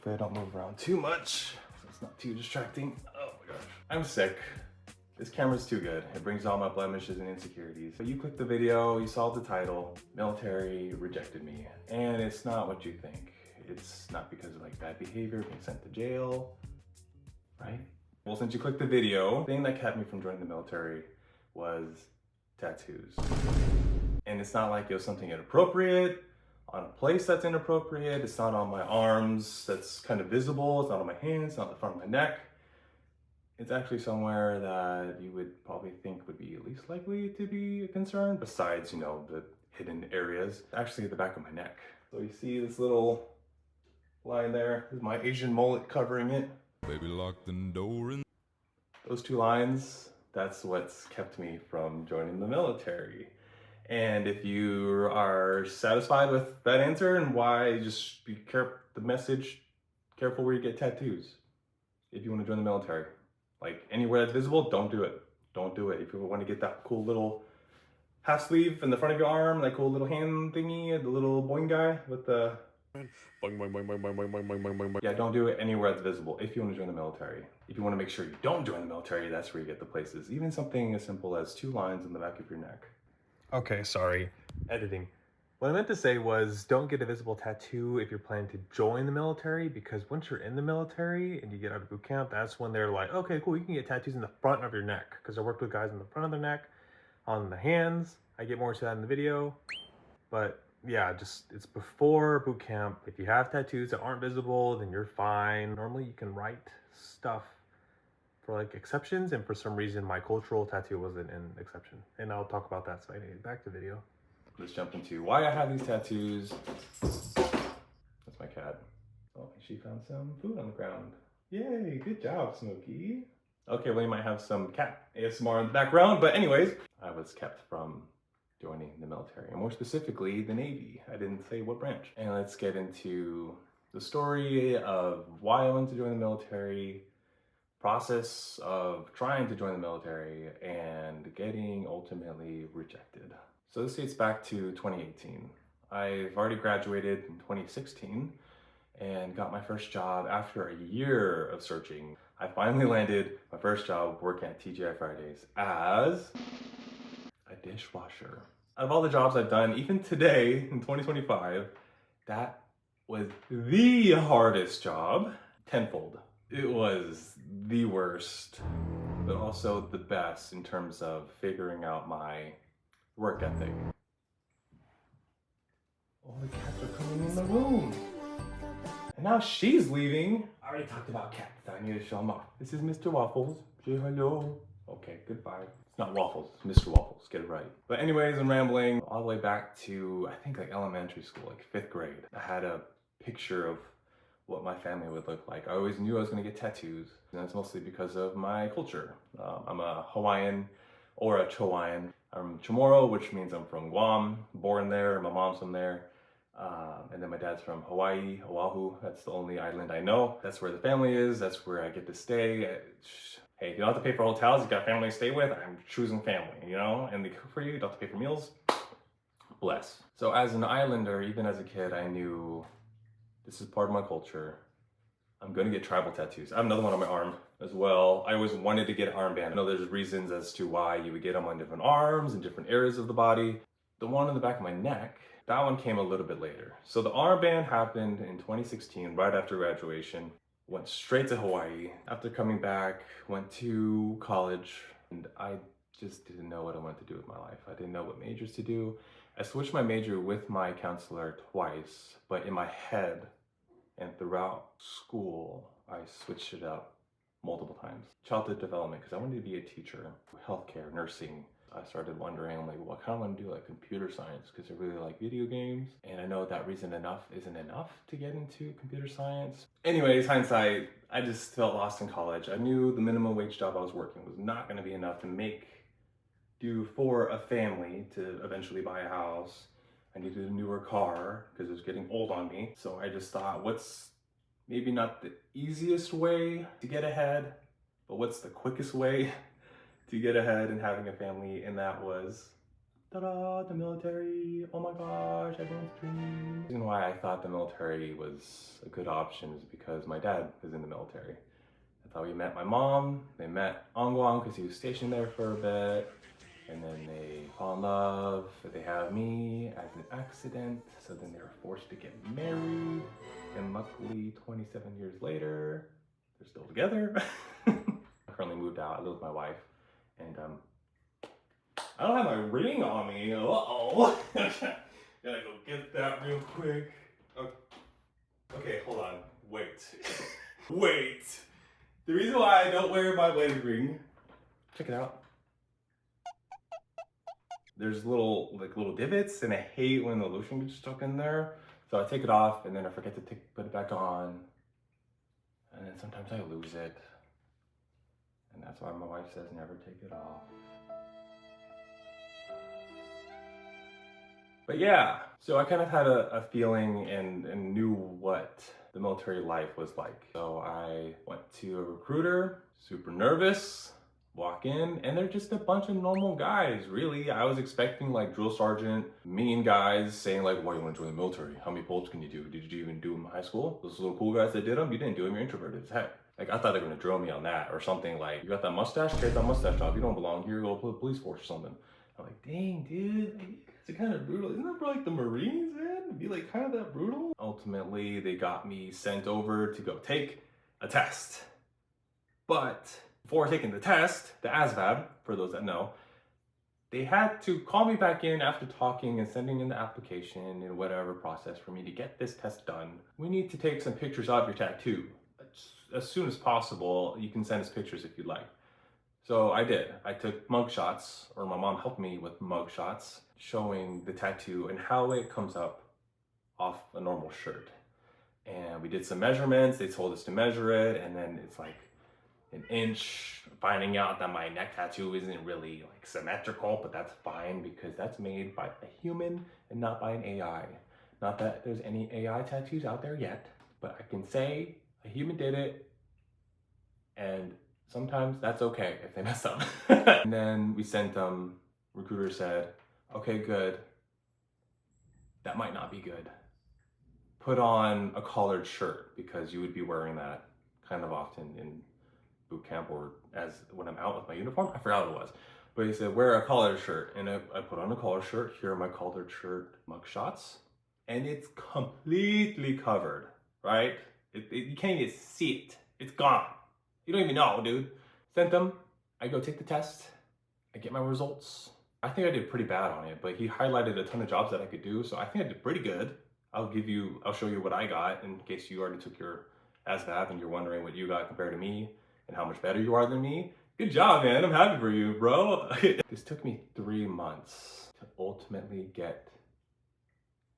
Hopefully I don't move around too much, so it's not too distracting. Oh my gosh. I'm sick. This camera's too good. It brings all my blemishes and insecurities. But you clicked the video, you saw the title, military rejected me. And it's not what you think. It's not because of like bad behavior, being sent to jail, right? Well, since you clicked the video, the thing that kept me from joining the military was tattoos. And it's not like it was something inappropriate, on a place that's inappropriate. It's not on my arms that's kind of visible. It's not on my hands, not the front of my neck. It's actually somewhere that you would probably think would be least likely to be a concern, besides, you know, the hidden areas. Actually, the back of my neck. So you see this little line there? This is my Asian mullet covering it. Baby, lock the door in. Those two lines, that's what's kept me from joining the military. And if you are satisfied with that answer and why, just be careful, the message, careful where you get tattoos if you want to join the military. Like anywhere that's visible, don't do it. Don't do it. If you want to get that cool little half sleeve in the front of your arm, that cool little hand thingy, the little boing guy with the boing, boing, boing, boing, boing, boing, boing, boing, boing, boing. Yeah, don't do it anywhere that's visible if you want to join the military. If you want to make sure you don't join the military, that's where you get the places. Even something as simple as 2 lines in the back of your neck. Okay, sorry. Editing. What I meant to say was don't get a visible tattoo if you're planning to join the military, because once you're in the military and you get out of boot camp, that's when they're like, okay, cool, you can get tattoos in the front of your neck. Because I worked with guys in the front of the neck, on the hands. I get more into that in the video. But yeah, just it's before boot camp. If you have tattoos that aren't visible, then you're fine. Normally you can write stuff for like exceptions, and for some reason my cultural tattoo wasn't an exception. And I'll talk about that, so I need to get back to the video. Let's jump into why I have these tattoos. That's my cat. Oh, she found some food on the ground. Yay, good job, Smokey. Okay, well, you might have some cat ASMR in the background, but anyways, I was kept from joining the military, and more specifically, the Navy. I didn't say what branch. And let's get into the story of why I wanted to join the military, process of trying to join the military, and getting ultimately rejected. So this dates back to 2018. I've already graduated in 2016 and got my first job after a year of searching. I finally landed my first job working at TGI Fridays as a dishwasher. Out of all the jobs I've done, even today in 2025, that was the hardest job, tenfold. It was the worst, but also the best in terms of figuring out my work ethic. All the cats are coming in the room. And now she's leaving. I already talked about cats. I need to show them off. This is Mr. Waffles. Say hello. Okay, goodbye. It's not Waffles, it's Mr. Waffles. Get it right. But anyways, I'm rambling all the way back to, I think, like elementary school, like 5th grade. I had a picture of what my family would look like. I always knew I was gonna get tattoos. And that's mostly because of my culture. I'm a Hawaiian or a Chawaiian. I'm Chamorro, which means I'm from Guam, born there. My mom's from there. And then my dad's from Hawaii, Oahu. That's the only island I know. That's where the family is. That's where I get to stay. Hey, if you don't have to pay for hotels, you got family to stay with, I'm choosing family, you know? And they cook for you don't have to pay for meals. Bless. So as an islander, even as a kid, I knew this is part of my culture. I'm gonna get tribal tattoos. I have another one on my arm as well. I always wanted to get an armband. I know there's reasons as to why you would get them on different arms and different areas of the body. The one on the back of my neck, that one came a little bit later. So the armband happened in 2016, right after graduation. Went straight to Hawaii. After coming back, went to college, and I just didn't know what I wanted to do with my life. I didn't know what majors to do. I switched my major with my counselor twice, but in my head, and throughout school, I switched it up multiple times. Childhood development, because I wanted to be a teacher, healthcare, nursing. I started wondering, like, well, I kind of want to do like computer science because I really like video games. And I know that reason isn't enough to get into computer science. Anyways, hindsight, I just felt lost in college. I knew the minimum wage job I was working was not going to be enough to make do for a family to eventually buy a house. I needed a newer car because it was getting old on me. So I just thought, what's maybe not the easiest way to get ahead, but what's the quickest way to get ahead in having a family? And that was ta-da, the military, oh my gosh, everyone's dream. The reason why I thought the military was a good option is because my dad is in the military. That's how he met my mom. They met on Guam because he was stationed there for a bit. And then they fall in love. They have me as an accident. So then they were forced to get married. And luckily, 27 years later, they're still together. I currently moved out. I live with my wife. And I don't have my ring on me. Uh-oh. Gotta go get that real quick. Okay, hold on. Wait. Wait. The reason why I don't wear my wedding ring, check it out. There's little divots, and I hate when the lotion gets stuck in there. So I take it off, and then I forget to put it back on. And then sometimes I lose it. And that's why my wife says never take it off. But yeah, so I kind of had a feeling and knew what the military life was like. So I went to a recruiter, super nervous. Walk in, and they're just a bunch of normal guys, really. I was expecting like drill sergeant, mean guys saying like, why do you want to join the military? How many polls can you do? Did you even do them in high school? Those little cool guys that did them, you didn't do them, you're introverted as heck. Like, I thought they were gonna drill me on that or something like, you got that mustache? Take that mustache off. You don't belong here, go to the police force or something. I'm like, dang, dude, it's kind of brutal. Isn't that for like the Marines, man? To be like kind of that brutal? Ultimately, they got me sent over to go take a test. But before taking the test, the ASVAB, for those that know, they had to call me back in after talking and sending in the application and whatever process for me to get this test done. We need to take some pictures of your tattoo. As soon as possible, you can send us pictures if you'd like. So I did. I took mug shots, or my mom helped me with mug shots, showing the tattoo and how it comes up off a normal shirt. And we did some measurements. They told us to measure it, and then it's like an inch, finding out that my neck tattoo isn't really like symmetrical, but that's fine because that's made by a human and not by an AI. Not that there's any AI tattoos out there yet, but I can say a human did it, and sometimes that's okay if they mess up. And then we sent them, recruiter said, okay, good. That might not be good. Put on a collared shirt because you would be wearing that kind of often in boot camp or as when I'm out with my uniform. I forgot what it was. But he said, wear a collared shirt. And I put on a collared shirt. Here are my collared shirt mug shots. And it's completely covered, right? You can't even see it. It's gone. You don't even know, dude. Sent them. I go take the test. I get my results. I think I did pretty bad on it, but he highlighted a ton of jobs that I could do. So I think I did pretty good. I'll show you what I got in case you already took your ASVAB and you're wondering what you got compared to me and how much better you are than me. Good job, man. I'm happy for you, bro. This took me 3 months to ultimately get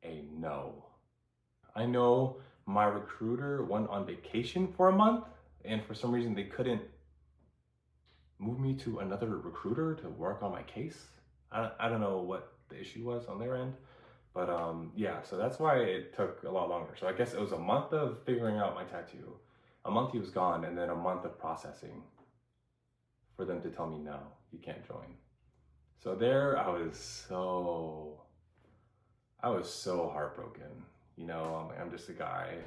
a no. I know my recruiter went on vacation for a month, and for some reason they couldn't move me to another recruiter to work on my case. I don't know what the issue was on their end. But yeah, so that's why it took a lot longer. So I guess it was a month of figuring out my tattoo. A month he was gone, and then a month of processing for them to tell me, no, you can't join. So there I was so heartbroken. You know, I'm just a guy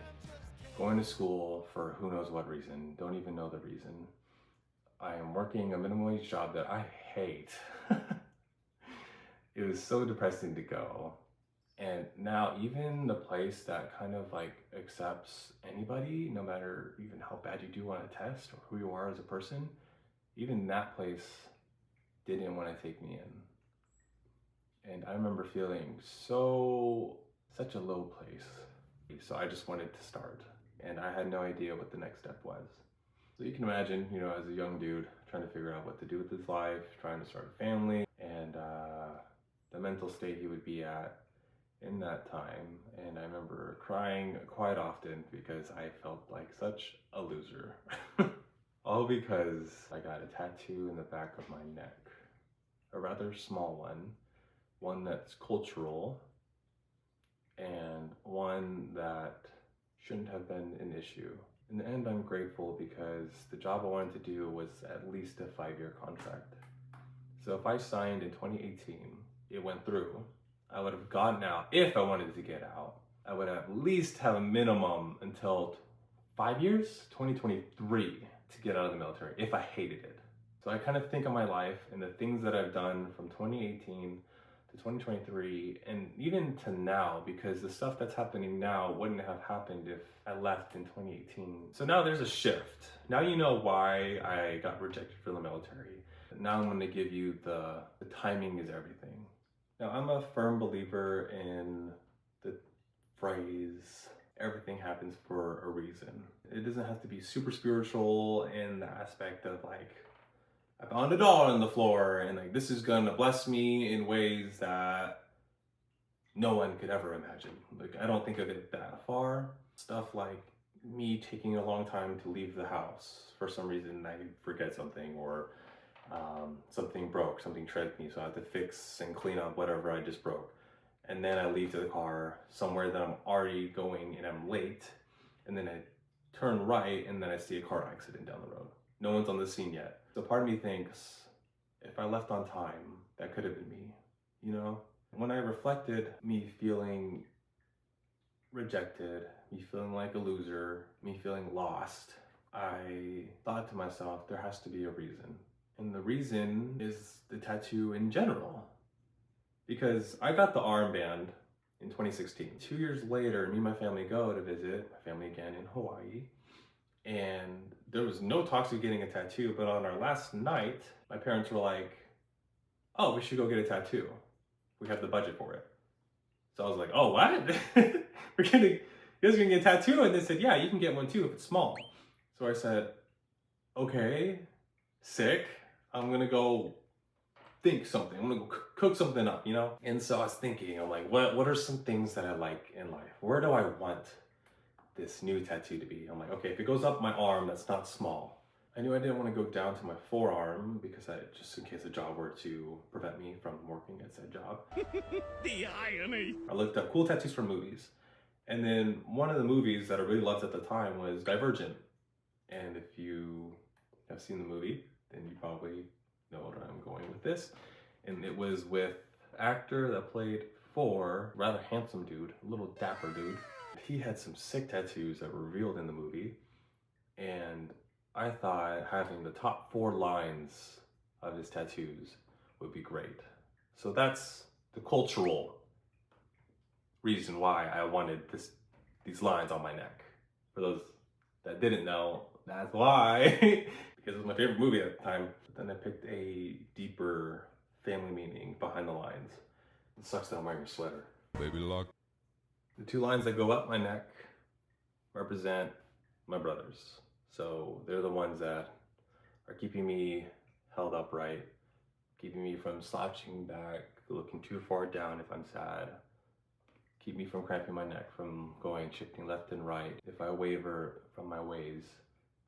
going to school for who knows what reason, don't even know the reason. I am working a minimum wage job that I hate. It was so depressing to go. And now even the place that kind of like accepts anybody, no matter even how bad you do on a test or who you are as a person, even that place didn't want to take me in. And I remember feeling such a low place. So I just wanted to start, and I had no idea what the next step was. So you can imagine, you know, as a young dude trying to figure out what to do with his life, trying to start a family, and the mental state he would be at in that time. And I remember crying quite often because I felt like such a loser. All because I got a tattoo in the back of my neck, a rather small one that's cultural, and one that shouldn't have been an issue. In the end, I'm grateful because the job I wanted to do was at least a 5-year contract. So if I signed in 2018, it went through, I would have gotten out. If I wanted to get out, I would at least have a minimum until 5 years, 2023, to get out of the military if I hated it. So I kind of think of my life and the things that I've done from 2018 to 2023 and even to now, because the stuff that's happening now wouldn't have happened if I left in 2018. So now there's a shift. Now you know why I got rejected from the military. Now I'm going to give you the timing is everything. Now I'm a firm believer in the phrase, everything happens for a reason. It doesn't have to be super spiritual in the aspect of like, I found a dollar on the floor and like this is gonna bless me in ways that no one could ever imagine. Like I don't think of it that far. Stuff like me taking a long time to leave the house for some reason, I forget something, or something broke, something tripped me, so I have to fix and clean up whatever I just broke. And then I leave to the car somewhere that I'm already going and I'm late, and then I turn right and then I see a car accident down the road. No one's on the scene yet. So part of me thinks, if I left on time, that could have been me, you know? When I reflected, me feeling rejected, me feeling like a loser, me feeling lost, I thought to myself, there has to be a reason. And the reason is the tattoo in general. Because I got the armband in 2016. 2 years later, me and my family go to visit my family again in Hawaii. And there was no talks of getting a tattoo, but on our last night, my parents were like, oh, we should go get a tattoo. We have the budget for it. So I was like, oh, what? you guys are gonna get a tattoo? And they said, yeah, you can get one too if it's small. So I said, okay, sick. I'm gonna go think something. I'm gonna go cook something up, you know? And so I was thinking, I'm like, what are some things that I like in life? Where do I want this new tattoo to be? I'm like, okay, if it goes up my arm, that's not small. I knew I didn't want to go down to my forearm because just in case a job were to prevent me from working at said job. The irony. I looked up cool tattoos from movies. And then one of the movies that I really loved at the time was Divergent. And if you have seen the movie, then you probably know where I'm going with this. And it was with actor that played for rather handsome dude, a little dapper dude. He had some sick tattoos that were revealed in the movie. And I thought having the top 4 lines of his tattoos would be great. So that's the cultural reason why I wanted these lines on my neck. For those that didn't know, that's why. Because it was my favorite movie at the time. But then I picked a deeper family meaning behind the lines. It sucks that I'm wearing a sweater. Baby lock. The 2 lines that go up my neck represent my brothers. So they're the ones that are keeping me held upright, keeping me from slouching back, looking too far down if I'm sad, keep me from cramping my neck, from going shifting left and right. If I waver from my ways,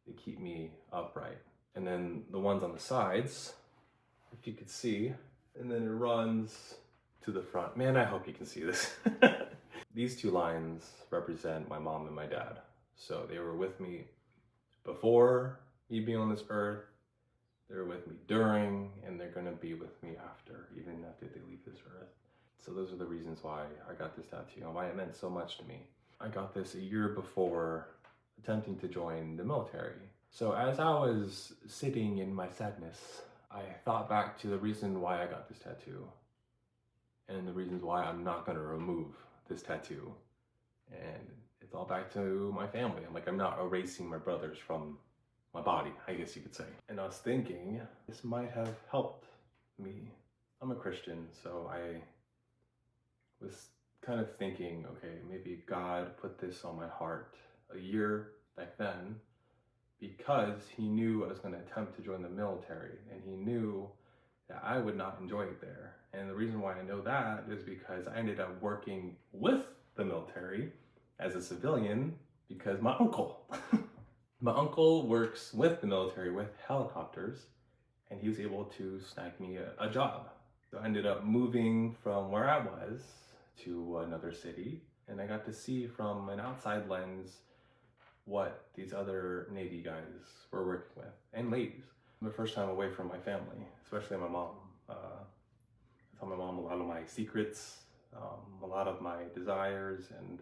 they keep me upright. And then the ones on the sides, if you could see, and then it runs to the front. Man, I hope you can see this. These 2 lines represent my mom and my dad. So they were with me before me being on this earth, they were with me during, and they're gonna be with me after, even after they leave this earth. So those are the reasons why I got this tattoo and why it meant so much to me. I got this a year before attempting to join the military. So as I was sitting in my sadness, I thought back to the reason why I got this tattoo and the reasons why I'm not gonna remove this tattoo. And it's all back to my family. I'm not erasing my brothers from my body, I guess you could say. And I was thinking, this might have helped me. I'm a Christian, so I was kind of thinking, okay, maybe God put this on my heart a year back then because he knew I was going to attempt to join the military, and he knew that I would not enjoy it there. And the reason why I know that is because I ended up working with the military as a civilian because my uncle works with the military with helicopters, and he was able to snag me a job. So I ended up moving from where I was to another city, and I got to see from an outside lens what these other Navy guys were working with, and ladies. The first time away from my family, especially my mom. That's tell my mom a lot of my secrets, a lot of my desires, and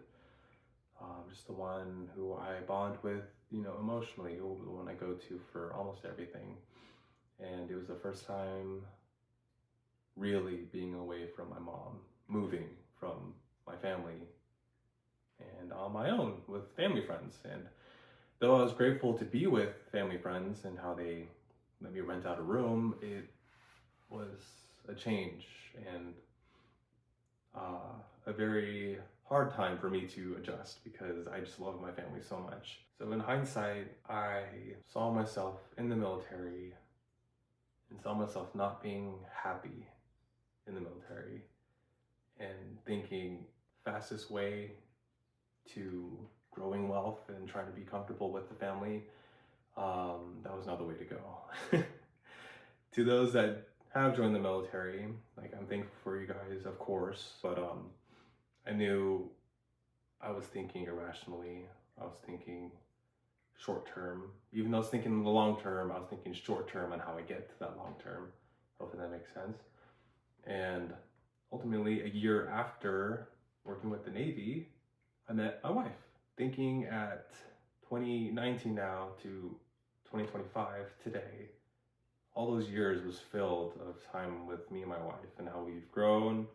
just the one who I bond with, you know, emotionally, the one I go to for almost everything. And it was the first time really being away from my mom, moving from my family and on my own with family friends. And though I was grateful to be with family friends and how they let me rent out a room, it was a change and a very hard time for me to adjust because I just love my family so much. So in hindsight, I saw myself in the military and saw myself not being happy in the military and thinking fastest way to growing wealth and trying to be comfortable with the family, that was not the way to go. To those that have joined the military, like, I'm thankful for you guys, of course, but I knew I was thinking irrationally. I was thinking short term. Even though I was thinking in the long term, I was thinking short term on how I get to that long term. Hopefully that makes sense. And ultimately, a year after working with the Navy, I met my wife. Thinking at 2019 now to 2025 today, all those years was filled of time with me and my wife and how we've grown,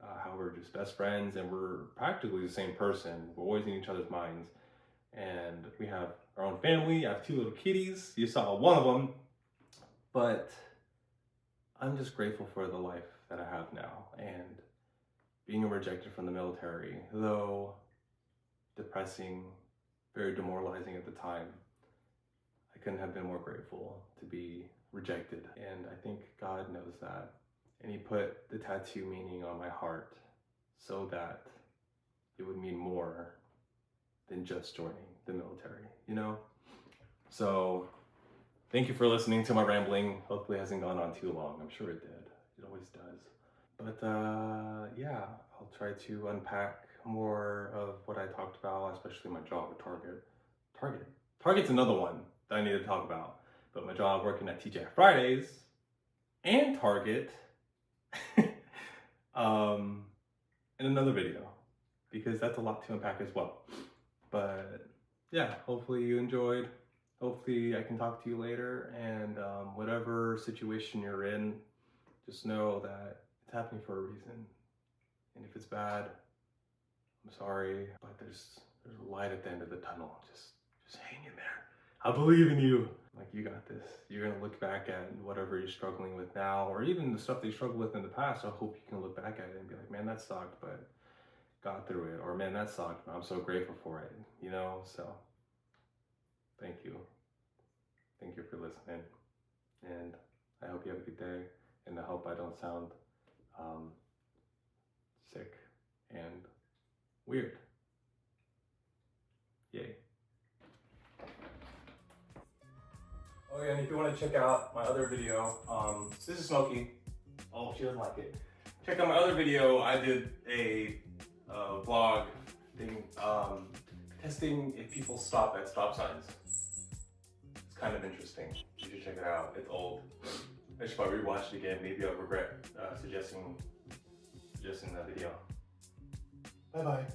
how we're just best friends and we're practically the same person. We're always in each other's minds. And we have our own family. I have 2 little kitties. You saw one of them. But I'm just grateful for the life that I have now. And being rejected from the military, though depressing, very demoralizing at the time, I couldn't have been more grateful to be rejected. And I think God knows that. And he put the tattoo meaning on my heart so that it would mean more than just joining the military, you know? So thank you for listening to my rambling. Hopefully it hasn't gone on too long. I'm sure it did. It always does. But yeah, I'll try to unpack more of what I talked about, especially my job at Target. Target's another one that I need to talk about. But my job working at TGI Fridays and Target in another video, because that's a lot to unpack as well. But yeah, hopefully you enjoyed. Hopefully I can talk to you later, and whatever situation you're in, just know that it's happening for a reason. And if it's bad, I'm sorry, but there's a light at the end of the tunnel. Just hang in there. I believe in you. Like, you got this. You're gonna look back at whatever you're struggling with now, or even the stuff that you struggled with in the past. I hope you can look back at it and be like, man, that sucked, but got through it. Or man, that sucked, but I'm so grateful for it, you know? So thank you. Thank you for listening. And I hope you have a good day. And I hope I don't sound sick and weird. Yay. Oh yeah, and if you want to check out my other video, this is Smokey. Oh, she doesn't like it. Check out my other video. I did a vlog thing, testing if people stop at stop signs. It's kind of interesting. You should check it out. It's old. I should probably rewatch it again. Maybe I'll regret suggesting that video. Bye bye.